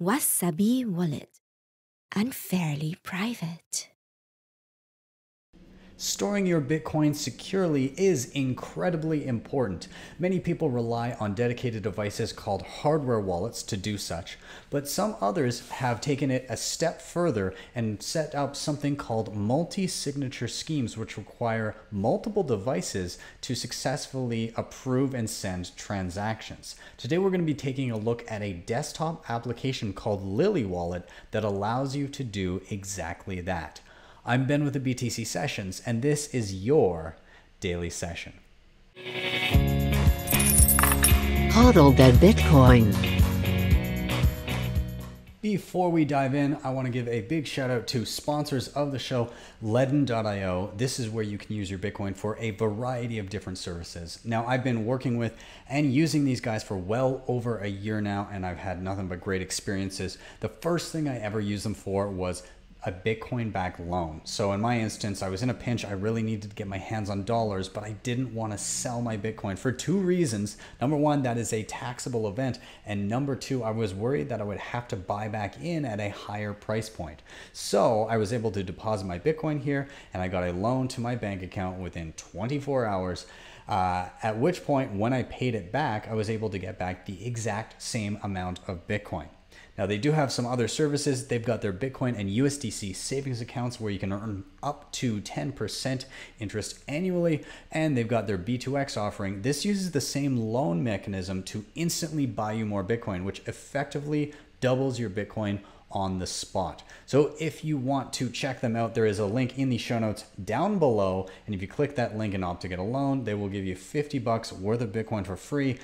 Wasabi wallet. Unfairly private. Storing your Bitcoin securely is incredibly important. Many people rely on dedicated devices called hardware wallets to do such, but some others have taken it a step further and set up something called multi-signature schemes, which require multiple devices to successfully approve and send transactions. Today we're going to be taking a look at a desktop application called Lily Wallet that allows you to do exactly that. I'm Ben with the BTC Sessions, and this is your daily session. Hodl that Bitcoin. Before we dive in, I want to give a big shout out to sponsors of the show, LEDN.io. This is where you can use your Bitcoin for a variety of different services. Now, I've been working with and using these guys for well over a year now, and I've had nothing but great experiences. The first thing I ever used them for was a Bitcoin-backed loan. So in my instance, I was in a pinch. I really needed to get my hands on dollars, but I didn't want to sell my Bitcoin for two reasons. Number one, that is a taxable event. And number two, I was worried that I would have to buy back in at a higher price point. So I was able to deposit my Bitcoin here, and I got a loan to my bank account within 24 hours. At which point, when I paid it back, I was able to get back the exact same amount of Bitcoin. Now, they do have some other services. They've got their Bitcoin and USDC savings accounts where you can earn up to 10% interest annually. And they've got their B2X offering. This uses the same loan mechanism to instantly buy you more Bitcoin, which effectively doubles your Bitcoin on the spot. So if you want to check them out, there is a link in the show notes down below. And if you click that link and opt to get a loan, they will give you $50 worth of Bitcoin for free,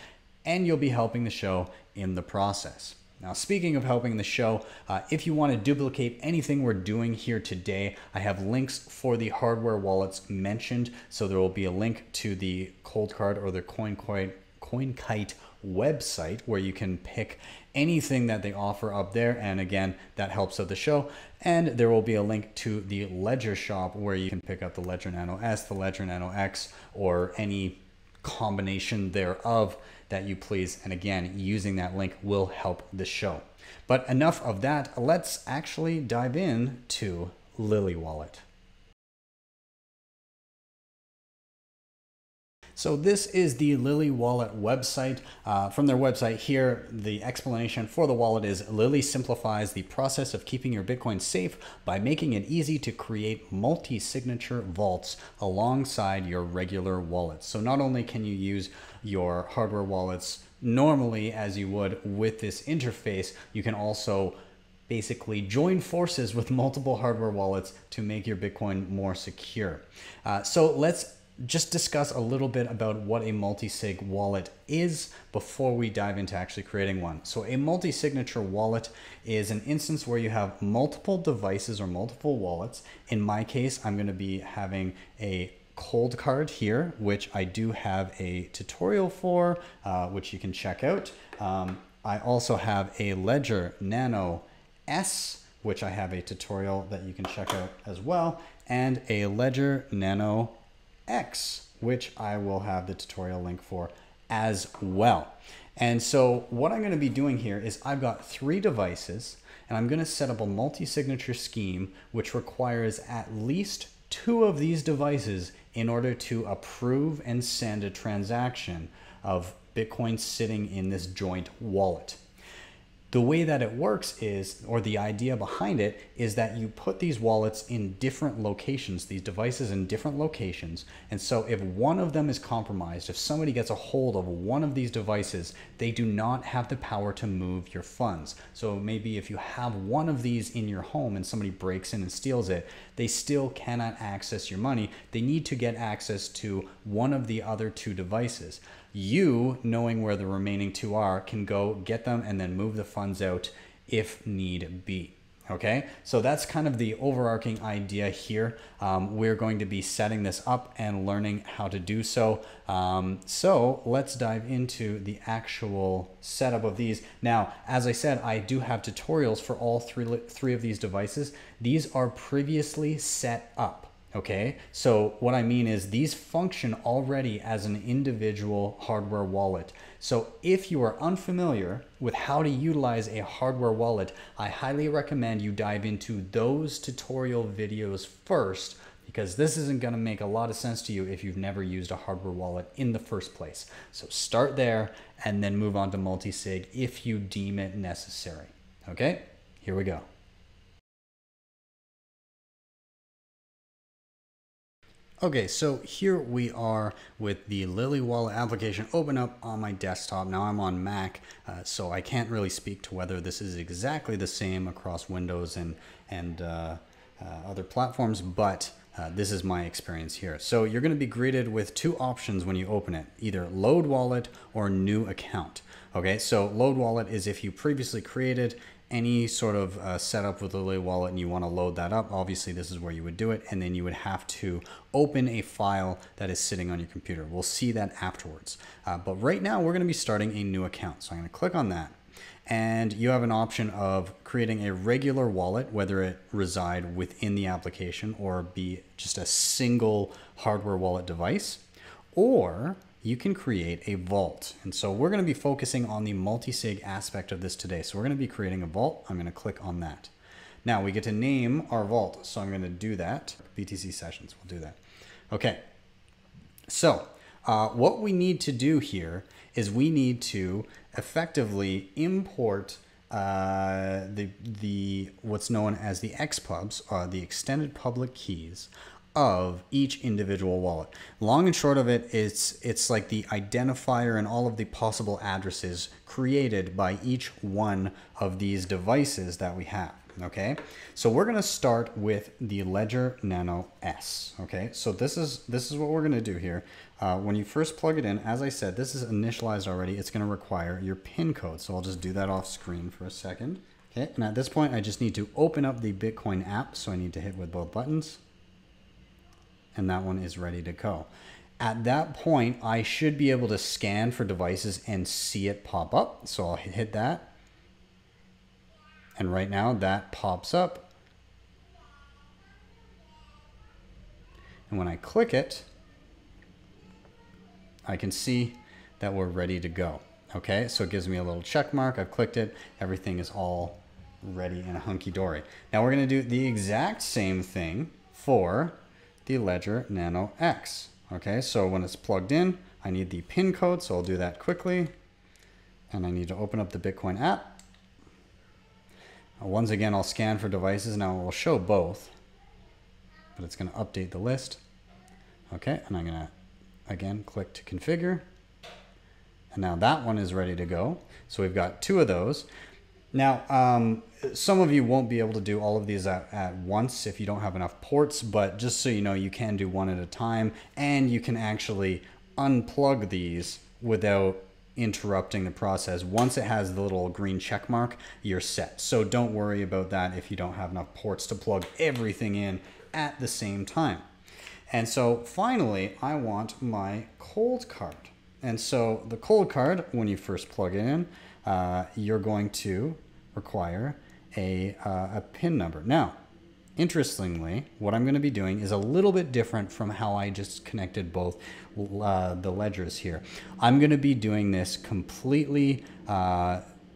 and you'll be helping the show in the process. Now, speaking of helping the show, if you want to duplicate anything we're doing here today, I have links for the hardware wallets mentioned. So there will be a link to the Coldcard or the CoinKite website where you can pick anything that they offer up there. And again, that helps out the show. And there will be a link to the Ledger shop where you can pick up the Ledger Nano S, the Ledger Nano X, or any combination thereof that you please. And again, using that link will help the show. But enough of that. Let's actually dive in to Lily Wallet. So this is the Lily Wallet website. From their website here, the explanation for the wallet is Lily simplifies the process of keeping your Bitcoin safe by making it easy to create multi-signature vaults alongside your regular wallets. So not only can you use your hardware wallets normally as you would with this interface, you can also basically join forces with multiple hardware wallets to make your Bitcoin more secure. So let's just discuss a little bit about what a multi-sig wallet is before we dive into actually creating one. So a multi-signature wallet is an instance where you have multiple devices or multiple wallets. In my case, I'm going to be having a Coldcard here, which I do have a tutorial for, which you can check out. I also have a Ledger Nano S, which I have a tutorial that you can check out as well, and a Ledger Nano X, which I will have the tutorial link for as well. And so what I'm going to be doing here is I've got 3 devices, and I'm going to set up a multi-signature scheme which requires at least 2 of these devices in order to approve and send a transaction of Bitcoin sitting in this joint wallet. The way that it works is, or the idea behind it, is that you put these wallets in different locations, these devices in different locations. And so if one of them is compromised, if somebody gets a hold of one of these devices, they do not have the power to move your funds. So maybe if you have one of these in your home and somebody breaks in and steals it, they still cannot access your money. They need to get access to one of the other 2 devices. You, knowing where the remaining 2 are, can go get them and then move the funds out if need be. Okay, so that's kind of the overarching idea here. We're going to be setting this up and learning how to do so. So let's dive into the actual setup of these. Now, as I said, I do have tutorials for all three of these devices. These are previously set up. Okay, so what I mean is these function already as an individual hardware wallet. So if you are unfamiliar with how to utilize a hardware wallet, I highly recommend you dive into those tutorial videos first, because this isn't going to make a lot of sense to you if you've never used a hardware wallet in the first place. So start there and then move on to Multisig if you deem it necessary. Okay, here we go. Okay, so here we are with the Lily Wallet application open up on my desktop. Now I'm on Mac, so I can't really speak to whether this is exactly the same across Windows and other platforms, but this is my experience here. So you're going to be greeted with two options when you open it, either load wallet or new account. Okay, so load wallet is if you previously created any sort of setup with the Lily wallet and you want to load that up. Obviously this is where you would do it, and then you would have to open a file that is sitting on your computer. We'll see that afterwards, but right now we're going to be starting a new account. So I'm going to click on that, and you have an option of creating a regular wallet, whether it reside within the application or be just a single hardware wallet device, or you can create a vault. And so we're going to be focusing on the multi-sig aspect of this today. So we're going to be creating a vault. I'm going to click on that. Now we get to name our vault. So I'm going to do that. BTC sessions, we'll do that. Okay. So what we need to do here is we need to effectively import what's known as the XPubs, the extended public keys of each individual wallet. Long and short of it, it's like the identifier and all of the possible addresses created by each one of these devices that we have. Okay, so we're going to start with the Ledger Nano S. Okay, so this is what we're going to do here. When you first plug it in, as I said, this is initialized already. It's going to require your PIN code. So I'll just do that off screen for a second. Okay, and at this point, I just need to open up the Bitcoin app. So I need to hit with both buttons. And that one is ready to go. At that point, I should be able to scan for devices and see it pop up. So I'll hit that. And right now that pops up. And when I click it, I can see that we're ready to go. Okay, so it gives me a little check mark. I've clicked it. Everything is all ready and hunky-dory. Now we're going to do the exact same thing for the Ledger Nano X. Okay, so when it's plugged in, I need the PIN code, so I'll do that quickly. And I need to open up the Bitcoin app. Once again, I'll scan for devices. Now it will show both, but it's going to update the list. Okay, and I'm going to, again, click to configure. And now that one is ready to go. So we've got two of those. Now, some of you won't be able to do all of these at once if you don't have enough ports, but just so you know, you can do one at a time, and you can actually unplug these without interrupting the process. Once it has the little green check mark, you're set. So don't worry about that if you don't have enough ports to plug everything in at the same time. And so finally, I want my Coldcard. And so the Coldcard, when you first plug it in, you're going to require a PIN number. Now, interestingly, what I'm going to be doing is a little bit different from how I just connected both the ledgers here. I'm going to be doing this completely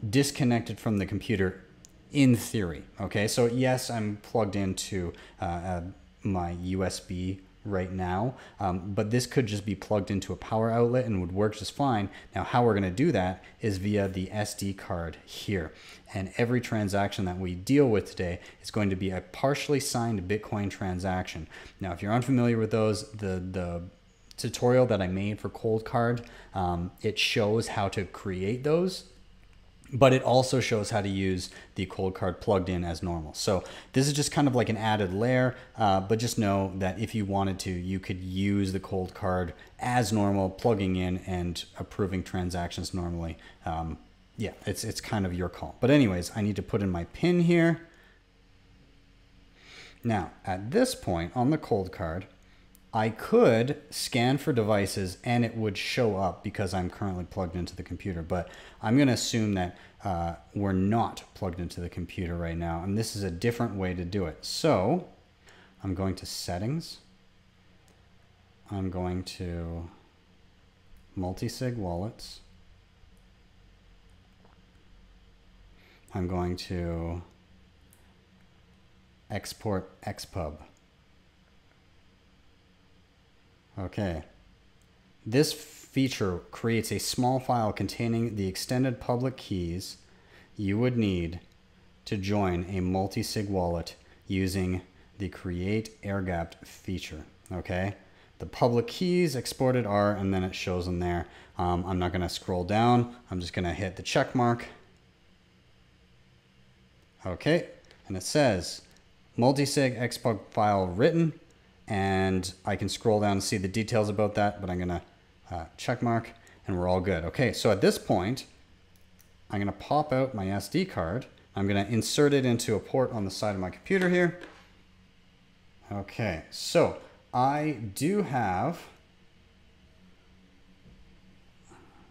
disconnected from the computer in theory. Okay, so yes, I'm plugged into my USB right now, but this could just be plugged into a power outlet and would work just fine. Now, how we're going to do that is via the SD card here. And every transaction that we deal with today is going to be a partially signed Bitcoin transaction. Now, if you're unfamiliar with those, the tutorial that I made for Coldcard, it shows how to create those, but it also shows how to use the Coldcard plugged in as normal. So this is just kind of like an added layer, but just know that if you wanted to, you could use the Coldcard as normal, plugging in and approving transactions normally. Yeah, it's kind of your call. But anyways, I need to put in my PIN here. Now, at this point on the Coldcard, I could scan for devices and it would show up because I'm currently plugged into the computer, but I'm going to assume that we're not plugged into the computer right now, and this is a different way to do it. So I'm going to Settings, I'm going to Multi-Sig wallets. I'm going to export xpub. Okay. This feature creates a small file containing the extended public keys you would need to join a multi-sig wallet using the create air-gapped feature. Okay. The public keys exported are, and then it shows them there. I'm not going to scroll down. I'm just going to hit the check mark. Okay. And it says multi-sig xpub file written, and I can scroll down and see the details about that, but I'm going to check mark and we're all good. Okay. So at this point, I'm going to pop out my SD card. I'm going to insert it into a port on the side of my computer here. Okay. So I do have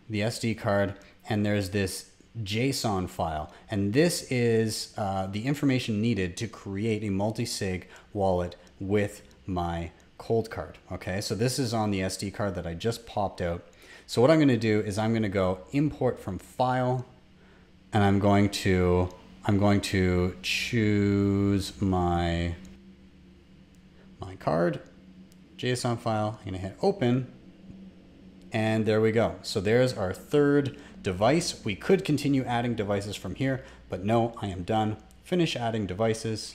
the SD card, and there's this JSON file, and this is the information needed to create a multi-sig wallet with my Coldcard. Okay, so this is on the SD card that I just popped out. So what I'm going to do is I'm going to go import from file, and I'm going to choose my card, JSON file. I'm going to hit open, and there we go. So there's our third device. We could continue adding devices from here, but no, I am done. Finish adding devices.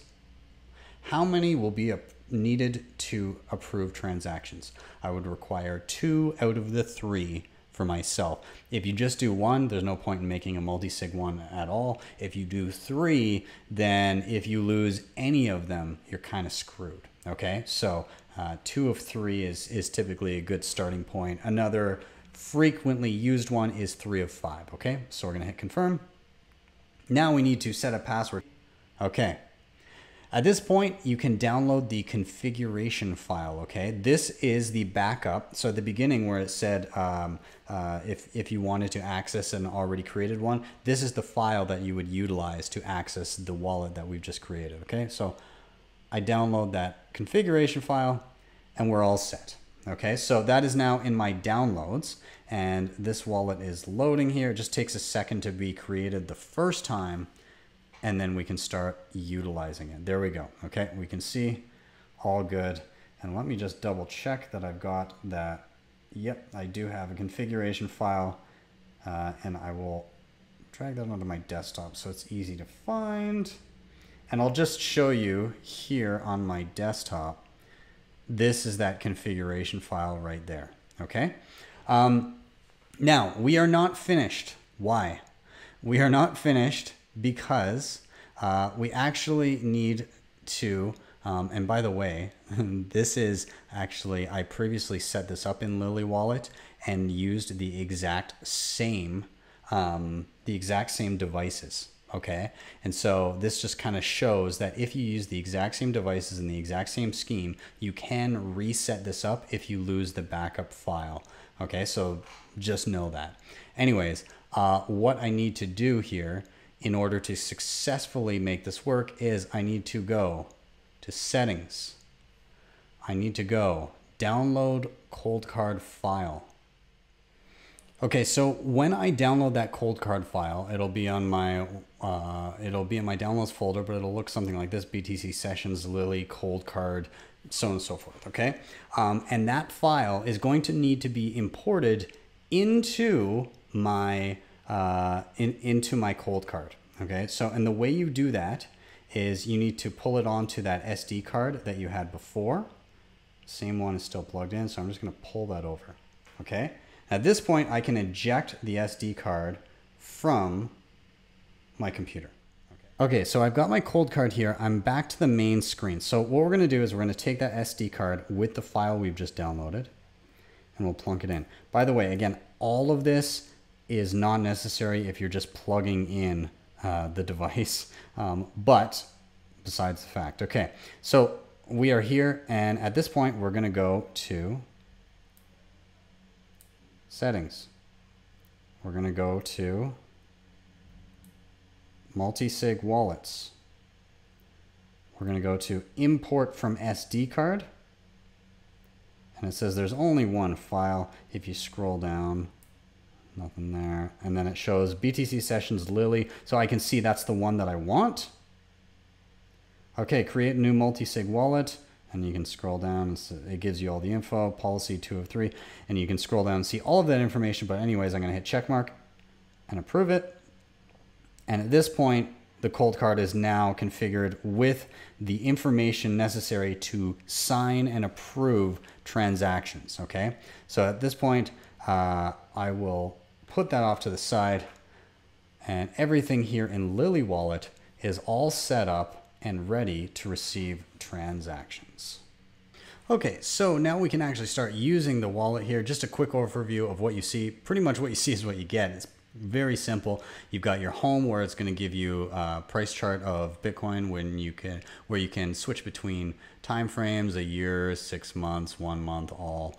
How many will be needed to approve transactions? I would require 2 out of the 3 for myself. If you just do 1, there's no point in making a multi-sig one at all. If you do 3, then if you lose any of them, you're kind of screwed. Okay, so 2 of 3 is typically a good starting point. Another frequently used one is 3 of 5. Okay, so we're gonna hit confirm. Now we need to set a password. Okay. At this point, you can download the configuration file, okay? This is the backup. So at the beginning where it said if you wanted to access an already created one, this is the file that you would utilize to access the wallet that we've just created, okay? So I download that configuration file and we're all set, okay? So that is now in my downloads, and this wallet is loading here. It just takes a second to be created the first time, and then we can start utilizing it. There we go. Okay, we can see all good. And let me just double check that I've got that. Yep, I do have a configuration file, and I will drag that onto my desktop so it's easy to find. And I'll just show you here on my desktop. This is that configuration file right there. Okay. Now we are not finished. Why? We are not finished because we actually need to, and by the way, this is actually, I previously set this up in Lily Wallet and used the exact same devices. Okay. And so this just kind of shows that if you use the exact same devices in the exact same scheme, you can reset this up if you lose the backup file. Okay. So just know that. Anyways, what I need to do here in order to successfully make this work is I need to go to settings. I need to go download Coldcard file. Okay, so when I download that Coldcard file, it'll be on my in my downloads folder, but it'll look something like this: BTC sessions, Lily, Coldcard, so on and so forth. Okay, and that file is going to need to be imported into my into my Coldcard. Okay, so and the way you do that is you need to pull it onto that SD card that you had before. Same one is still plugged in, so I'm just going to pull that over. Okay. At this point, I can eject the SD card from my computer. Okay, so I've got my Coldcard here. I'm back to the main screen. So what we're going to do is we're going to take that SD card with the file we've just downloaded, and we'll plunk it in. By the way, again, all of this is not necessary if you're just plugging in the device, but besides the fact. Okay, so we are here, and at this point, we're going to go to settings. We're going to go to Multi-Sig wallets. We're going to go to import from SD card. And it says there's only one file. If you scroll down, nothing there. And then it shows BTC sessions Lily. So I can see that's the one that I want. Okay, create a new multi-sig wallet. And you can scroll down. It gives you all the info, policy 2 of 3. And you can scroll down and see all of that information. But anyways, I'm going to hit check mark and approve it. And at this point, the Coldcard is now configured with the information necessary to sign and approve transactions, okay? So at this point, I will put that off to the side, and everything here in Lily Wallet is all set up and ready to receive transactions. Okay, so now we can actually start using the wallet here. Just a quick overview of what you see. Pretty much what you see is what you get. It's very simple. You've got your home where it's going to give you a price chart of Bitcoin where you can switch between time frames, a year, 6 months, 1 month, all,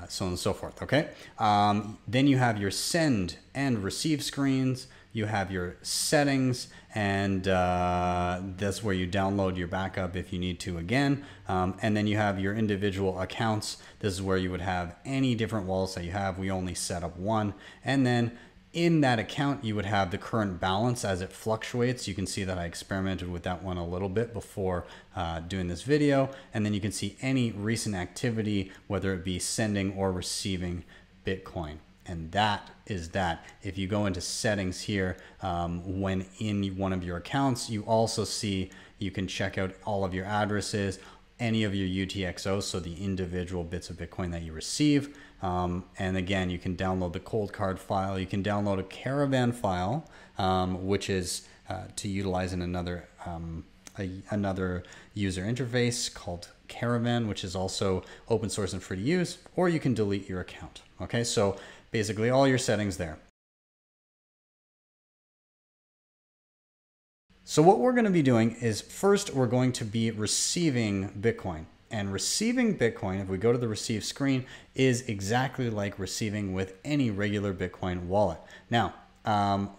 so on and so forth. Okay. Then you have your send and receive screens. You have your settings, and that's where you download your backup if you need to again. And then you have your individual accounts. This is where you would have any different wallets that you have. We only set up one. And then in that account, you would have the current balance as it fluctuates. You can see that I experimented with that one a little bit before doing this video. And then you can see any recent activity, whether it be sending or receiving Bitcoin. And that is that. If you go into settings here, when in one of your accounts, you also see you can check out all of your addresses, any of your UTXOs, so the individual bits of Bitcoin that you receive. And again, you can download the Coldcard file. You can download a Caravan file, which is to utilize in another user interface called Caravan, which is also open source and free to use, or you can delete your account. Okay, so basically all your settings there. So what we're going to be doing is first we're going to be receiving Bitcoin. And receiving Bitcoin, if we go to the receive screen, is exactly like receiving with any regular Bitcoin wallet. Now,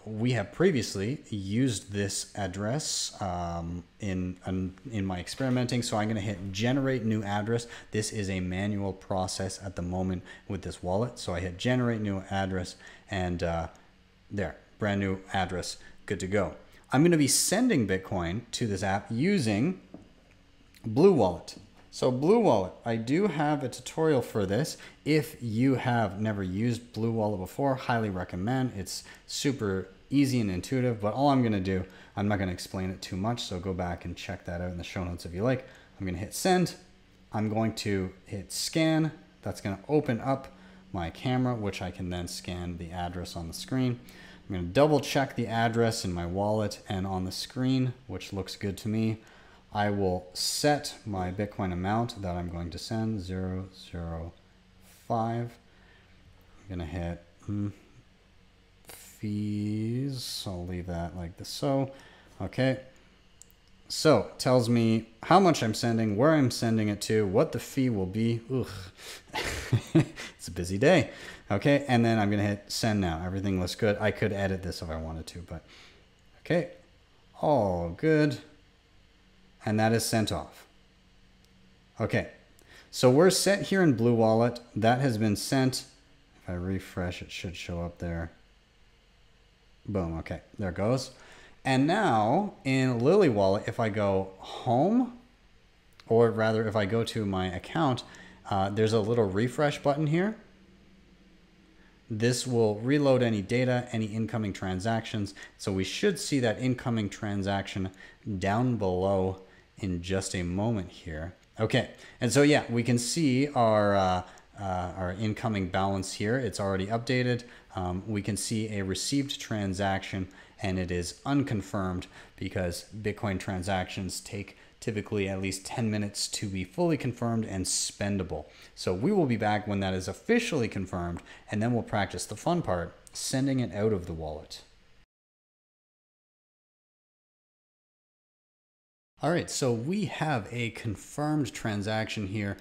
we have previously used this address in my experimenting, so I'm going to hit generate new address. This is a manual process at the moment with this wallet. So I hit generate new address, and there, brand new address, good to go. I'm going to be sending Bitcoin to this app using Blue Wallet. So Blue Wallet, I do have a tutorial for this. If you have never used Blue Wallet before, highly recommend. It's super easy and intuitive, but all I'm going to do, I'm not going to explain it too much, so go back and check that out in the show notes if you like. I'm going to hit send. I'm going to hit scan. That's going to open up my camera, which I can then scan the address on the screen. I'm going to double check the address in my wallet and on the screen, which looks good to me. I will set my Bitcoin amount that I'm going to send, 005. I'm going to hit fees. I'll leave that like this. So, okay. So it tells me how much I'm sending, where I'm sending it to, what the fee will be. Ugh. It's a busy day. Okay, and then I'm going to hit send now. Everything looks good. I could edit this if I wanted to, but okay. All good. And that is sent off. Okay, so we're set here in Blue Wallet. That has been sent. If I refresh, it should show up there. Boom, okay, there it goes. And now in Lily Wallet, if I go home, or rather if I go to my account, there's a little refresh button here. This will reload any data, any incoming transactions. So we should see that incoming transaction down below in just a moment here. Okay, and so yeah, we can see our incoming balance here. It's already updated. We can see a received transaction, and it is unconfirmed because Bitcoin transactions take typically at least 10 minutes to be fully confirmed and spendable. So we will be back when that is officially confirmed, and then we'll practice the fun part, sending it out of the wallet. All right, so we have a confirmed transaction here.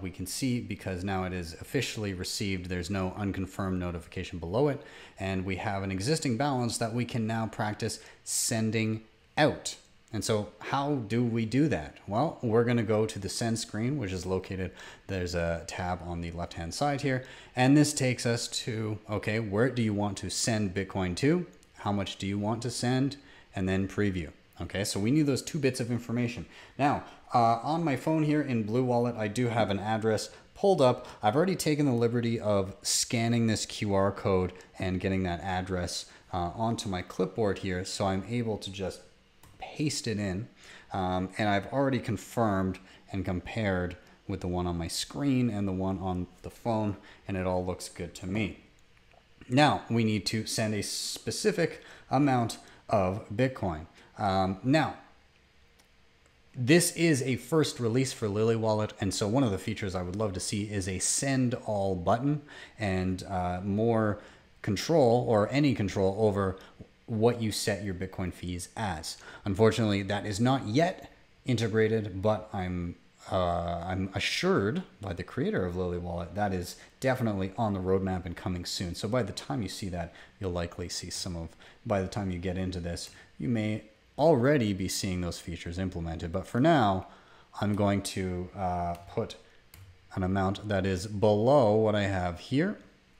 We can see because now it is officially received. There's no unconfirmed notification below it. And we have an existing balance that we can now practice sending out. And so how do we do that? Well, we're going to go to the send screen, which is located, there's a tab on the left-hand side here. And this takes us to, okay, where do you want to send Bitcoin to? How much do you want to send? And then preview. Okay, so we need those 2 bits of information. Now, on my phone here in Blue Wallet, I do have an address pulled up. I've already taken the liberty of scanning this QR code and getting that address onto my clipboard here. So I'm able to just paste it in, and I've already confirmed and compared with the one on my screen and the one on the phone, and it all looks good to me. Now we need to send a specific amount of Bitcoin. Now this is a first release for Lily Wallet, and so one of the features I would love to see is a send all button and more control, or any control over what you set your Bitcoin fees as. Unfortunately, that is not yet integrated, but I'm assured by the creator of Lily Wallet that is definitely on the roadmap and coming soon. So by the time you see that, you'll likely see by the time you get into this, you may already be seeing those features implemented. But for now, I'm going to put an amount that is below what I have here,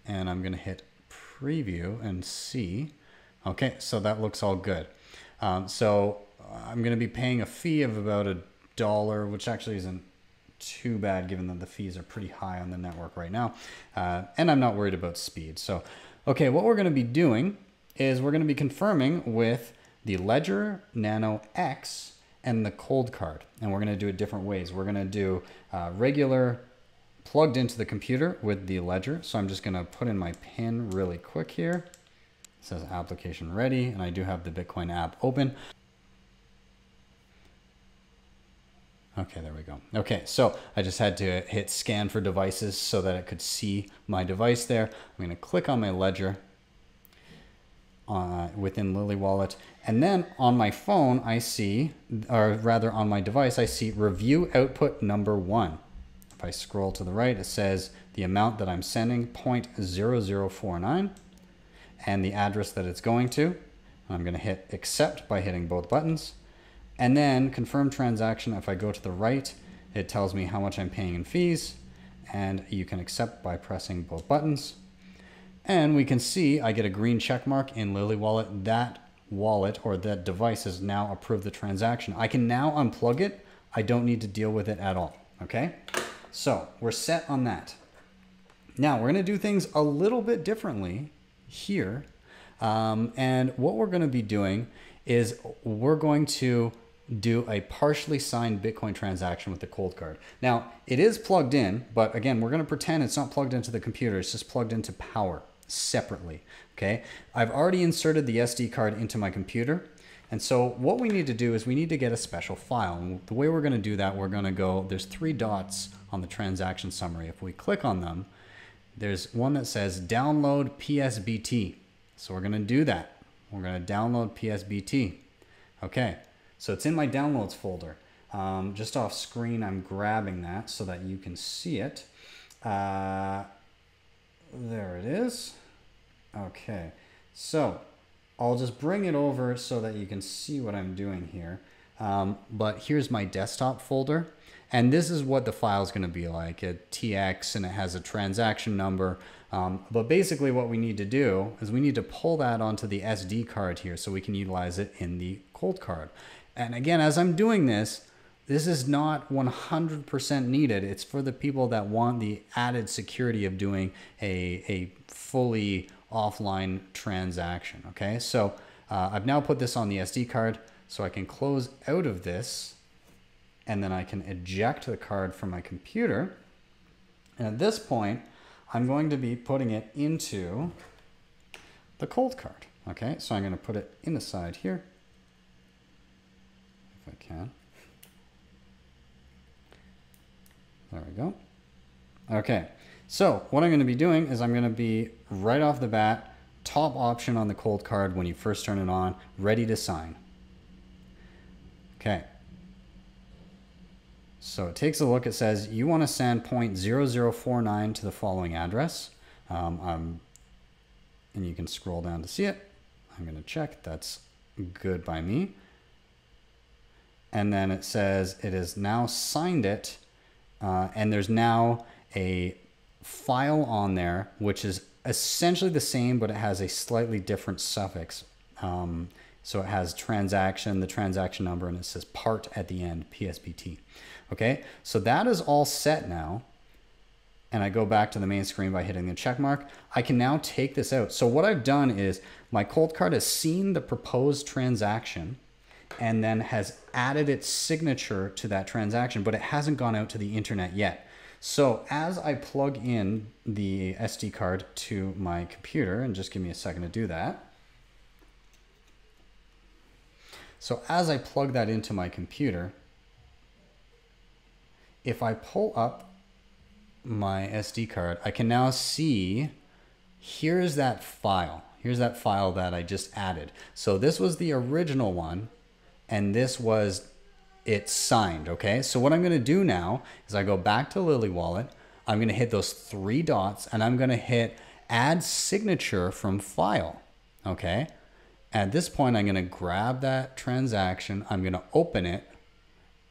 and I'm going to hit preview and see. Okay, so that looks all good. So I'm going to be paying a fee of about $1, which actually isn't too bad given that the fees are pretty high on the network right now. And I'm not worried about speed. So, okay, what we're going to be doing is we're going to be confirming with the Ledger Nano X and the Coldcard. And we're going to do it different ways. We're going to do regular plugged into the computer with the Ledger. So I'm just going to put in my PIN really quick here. It says application ready, and I do have the Bitcoin app open. Okay, there we go. Okay, so I just had to hit scan for devices so that it could see my device there. I'm going to click on my Ledger within Lily Wallet. And then on my phone, I see, or rather on my device, I see review output number 1. If I scroll to the right, it says the amount that I'm sending, 0.0049. And the address that it's going to. I'm going to hit accept by hitting both buttons. And then confirm transaction. If I go to the right, it tells me how much I'm paying in fees. And you can accept by pressing both buttons. And we can see I get a green check mark in Lily Wallet. That wallet or that device has now approved the transaction. I can now unplug it. I don't need to deal with it at all. Okay, so we're set on that. Now we're going to do things a little bit differently here. And what we're going to be doing is we're going to do a partially signed Bitcoin transaction with the Coldcard. Now it is plugged in, but again, we're going to pretend it's not plugged into the computer. It's just plugged into power separately. Okay. I've already inserted the SD card into my computer. And so what we need to do is we need to get a special file. And the way we're going to do that, we're going to go, there's 3 dots on the transaction summary. If we click on them, there's one that says download Psbt. So we're going to do that. We're going to download Psbt. Okay, so it's in my downloads folder. Just off screen, I'm grabbing that so that you can see it. There it is. Okay, so I'll just bring it over so that you can see what I'm doing here. But here's my desktop folder. And this is what the file is going to be like, a TX, and it has a transaction number. But basically what we need to do is we need to pull that onto the SD card here so we can utilize it in the Coldcard. And again, as I'm doing this, this is not 100% needed. It's for the people that want the added security of doing a fully offline transaction. Okay, so I've now put this on the SD card so I can close out of this. And then I can eject the card from my computer. And at this point, I'm going to be putting it into the Coldcard. Okay, so I'm going to put it in the side here, if I can. There we go. Okay, so what I'm going to be doing is I'm going to be right off the bat, top option on the Coldcard when you first turn it on, ready to sign. Okay. So it takes a look, it says you want to send 0.0049 to the following address. And you can scroll down to see it. I'm going to check, that's good by me. and then it says it has now signed it, and there's now a file on there which is essentially the same, but it has a slightly different suffix. So it has transaction, the transaction number, and it says part at the end, Psbt. Okay, so that is all set now. And I go back to the main screen by hitting the check mark. I can now take this out. So what I've done is my Coldcard has seen the proposed transaction and then has added its signature to that transaction, but it hasn't gone out to the internet yet. So as I plug in the SD card to my computer, and just give me a second to do that. So as I plug that into my computer, if I pull up my SD card, I can now see, here's that file. Here's that file that I just added. So this was the original one, and this was it signed, okay? So what I'm gonna do now is I go back to Lily Wallet, I'm gonna hit those 3 dots, and I'm gonna hit add signature from file, okay? At this point, I'm gonna grab that transaction, I'm gonna open it,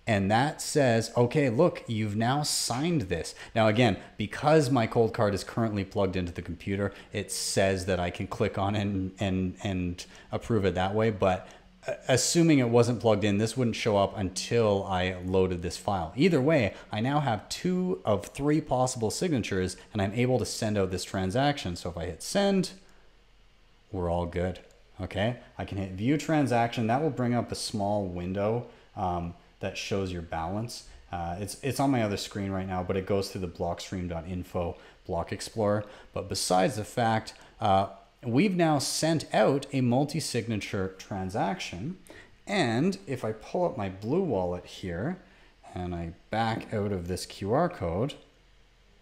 and that says, okay, look, you've now signed this. Now again, because my Coldcard is currently plugged into the computer, it says that I can click on it and approve it that way, but assuming it wasn't plugged in, this wouldn't show up until I loaded this file. Either way, I now have 2 of 3 possible signatures, and I'm able to send out this transaction. So if I hit send, we're all good, okay? I can hit view transaction. That will bring up a small window that shows your balance. It's on my other screen right now, but it goes through the blockstream.info block explorer. But besides the fact, we've now sent out a multi-signature transaction. And if I pull up my Blue Wallet here and I back out of this QR code,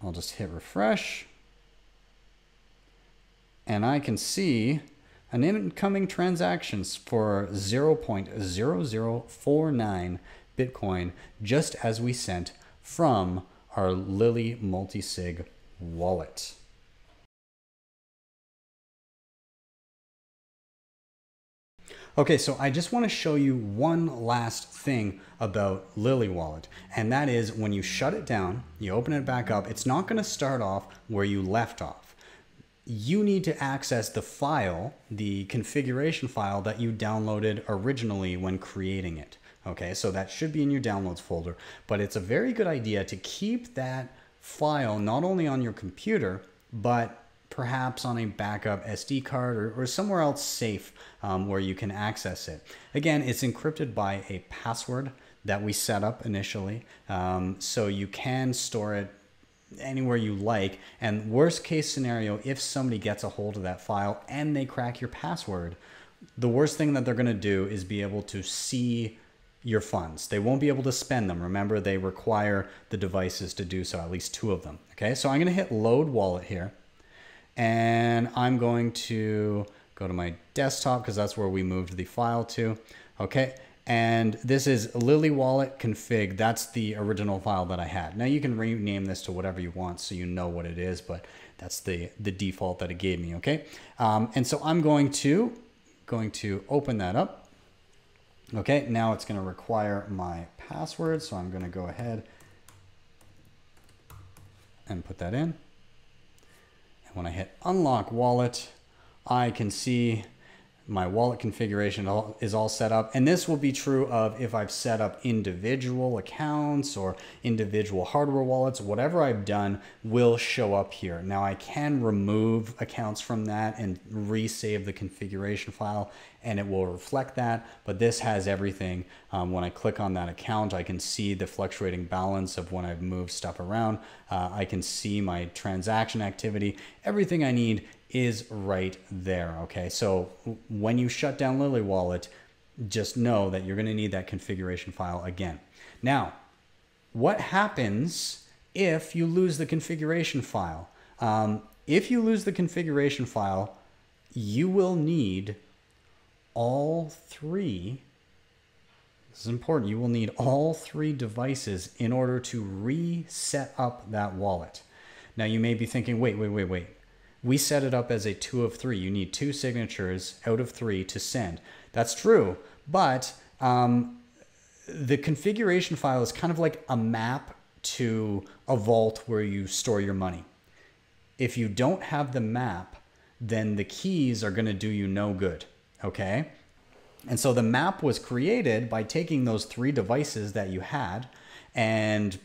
I'll just hit refresh. And I can see an incoming transactions for 0.0049 Bitcoin, just as we sent from our Lily Multisig wallet. Okay, so I just want to show you one last thing about Lily Wallet, and that is when you shut it down, you open it back up, it's not going to start off where you left off. You need to access the file, the configuration file that you downloaded originally when creating it. Okay, so that should be in your downloads folder, but it's a very good idea to keep that file not only on your computer, but perhaps on a backup SD card or somewhere else safe where you can access it. Again, it's encrypted by a password that we set up initially, so you can store it anywhere you like. And worst case scenario, if somebody gets a hold of that file and they crack your password, the worst thing that they're going to do is be able to see your funds. They won't be able to spend them. Remember, they require the devices to do so, at least 2 of them. Okay, so I'm going to hit load wallet here, and I'm going to go to my desktop because that's where we moved the file to. Okay, and this is Lily Wallet config. That's the original file that I had. Now you can rename this to whatever you want so you know what it is, but that's the default that it gave me. Okay, and so I'm going to open that up. Okay, now it's going to require my password, so I'm going to go ahead and put that in. And when I hit unlock wallet, I can see my wallet configuration is all set up. And this will be true of if I've set up individual accounts or individual hardware wallets. Whatever I've done will show up here. Now I can remove accounts from that and resave the configuration file, and it will reflect that, but this has everything. When I click on that account, I can see the fluctuating balance of when I've moved stuff around. I can see my transaction activity. Everything I need is right there. Okay, so when you shut down Lily Wallet, just know that you're going to need that configuration file again. Now, what happens if you lose the configuration file? If you lose the configuration file, you will need all 3. This is important. You will need all 3 devices in order to reset up that wallet. Now you may be thinking, wait. We set it up as a 2 of 3. You need 2 signatures out of 3 to send. That's true, but the configuration file is kind of like a map to a vault where you store your money. If you don't have the map, then the keys are going to do you no good, okay? And so the map was created by taking those 3 devices that you had and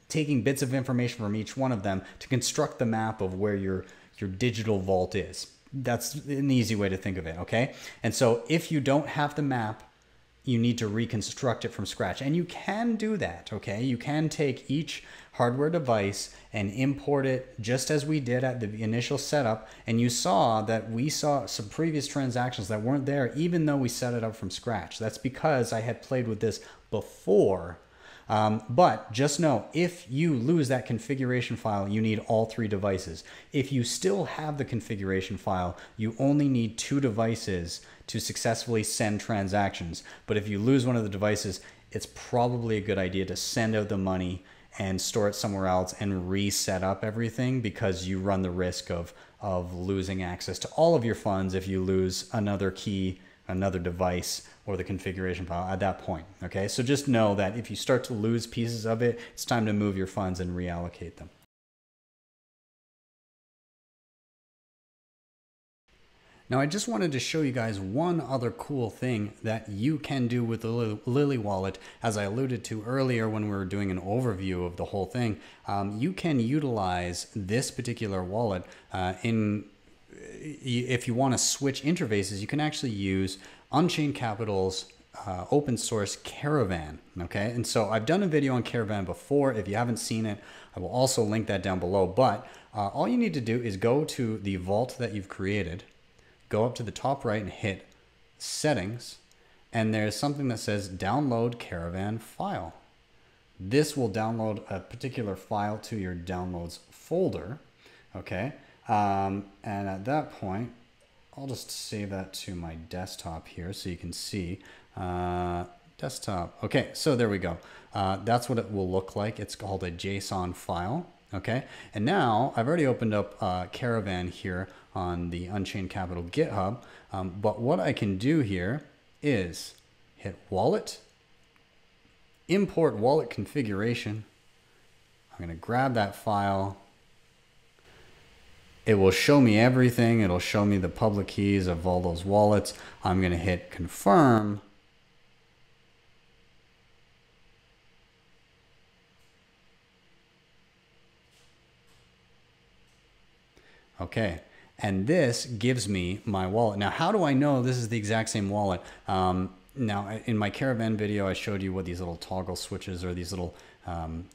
taking bits of information from each one of them to construct the map of where your digital vault is. That's an easy way to think of it, okay? And so if you don't have the map, you need to reconstruct it from scratch. And you can do that, okay? You can take each hardware device and import it just as we did at the initial setup. And you saw that we saw some previous transactions that weren't there even though we set it up from scratch. That's because I had played with this before. But just know, if you lose that configuration file, you need all 3 devices. If you still have the configuration file, you only need 2 devices to successfully send transactions. But if you lose one of the devices, it's probably a good idea to send out the money and store it somewhere else and reset up everything, because you run the risk of losing access to all of your funds if you lose another key, another device, or the configuration file at that point, okay? So just know that if you start to lose pieces of it, it's time to move your funds and reallocate them. Now, I just wanted to show you guys one other cool thing that you can do with the Lily wallet. As I alluded to earlier when we were doing an overview of the whole thing, you can utilize this particular wallet if you want to switch interfaces. You can actually use Unchained Capital's open source Caravan, okay? And so I've done a video on Caravan before. If you haven't seen it, I will also link that down below. But all you need to do is go to the vault that you've created, go up to the top right and hit Settings, and there's something that says Download Caravan File. This will download a particular file to your Downloads folder, okay? And at that point, I'll just save that to my desktop here so you can see. Desktop. Okay, so there we go. That's what it will look like. It's called a JSON file. Okay, and now I've already opened up Caravan here on the Unchained Capital GitHub. But what I can do here is hit Wallet, import wallet configuration. I'm going to grab that file. It will show me everything. It'll show me the public keys of all those wallets. I'm going to hit confirm. Okay, and this gives me my wallet. Now, how do I know this is the exact same wallet? Now, in my Caravan video, I showed you what these little toggle switches or these little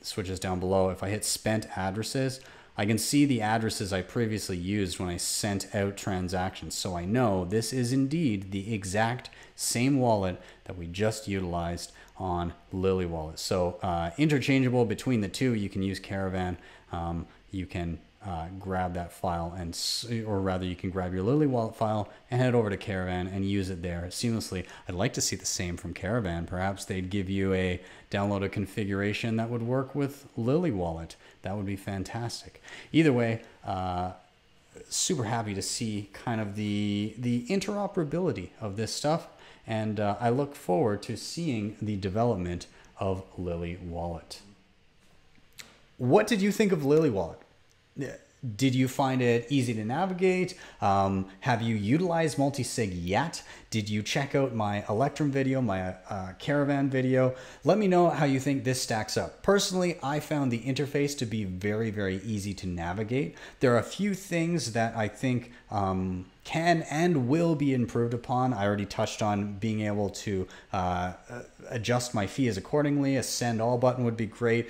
switches down below. If I hit spent addresses, I can see the addresses I previously used when I sent out transactions. So I know this is indeed the exact same wallet that we just utilized on Lily Wallet. So interchangeable between the two. You can use Caravan. You can grab that file, or rather you can grab your Lily Wallet file and head over to Caravan and use it there seamlessly. I'd like to see the same from Caravan. Perhaps they'd give you a downloaded configuration that would work with Lily Wallet. That would be fantastic. Either way, super happy to see kind of the interoperability of this stuff, and I look forward to seeing the development of Lily Wallet. What did you think of Lily Wallet? Did you find it easy to navigate? Have you utilized Multi-Sig yet? Did you check out my Electrum video, my Caravan video? Let me know how you think this stacks up. Personally, I found the interface to be very, very easy to navigate. There are a few things that I think can and will be improved upon. I already touched on being able to adjust my fees accordingly. A send all button would be great.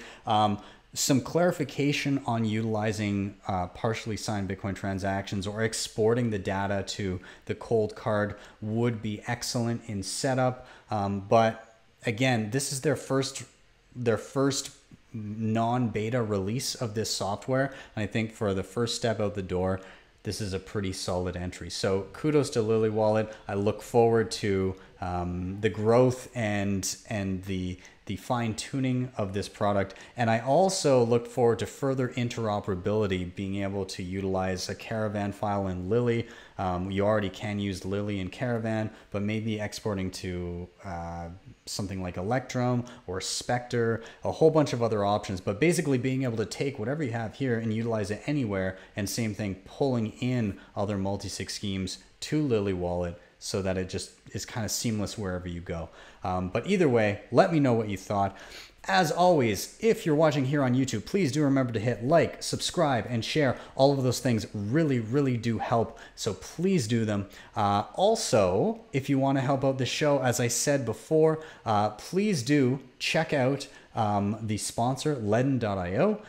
Some clarification on utilizing partially signed Bitcoin transactions or exporting the data to the Coldcard would be excellent in setup. But again, this is their first non-beta release of this software. And I think for the first step out the door, this is a pretty solid entry. So kudos to Lily Wallet. I look forward to the growth and the fine tuning of this product. And I also look forward to further interoperability, being able to utilize a Caravan file in Lily. You already can use Lily in Caravan, but maybe exporting to something like Electrum or Spectre, a whole bunch of other options. But basically being able to take whatever you have here and utilize it anywhere, and same thing, pulling in other multi-sig schemes to Lily Wallet, so that it just is kind of seamless wherever you go. But either way, let me know what you thought. As always, if you're watching here on YouTube, please do remember to hit like, subscribe, and share. All of those things really, really do help, so please do them. Also, if you want to help out the show, as I said before, please do check out the sponsor, LEDN.io.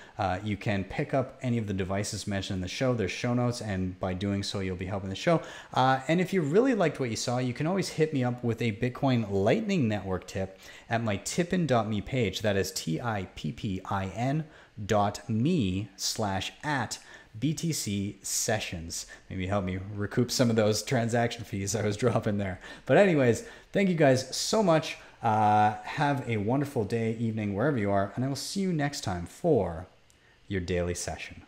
You can pick up any of the devices mentioned in the show. There's show notes, and by doing so, you'll be helping the show. And if you really liked what you saw, you can always hit me up with a Bitcoin Lightning Network tip at my tippin.me page. That is tippin.me/@BTC sessions. Maybe help me recoup some of those transaction fees I was dropping there. But anyways, thank you guys so much. Have a wonderful day, evening, wherever you are, and I will see you next time for your daily session.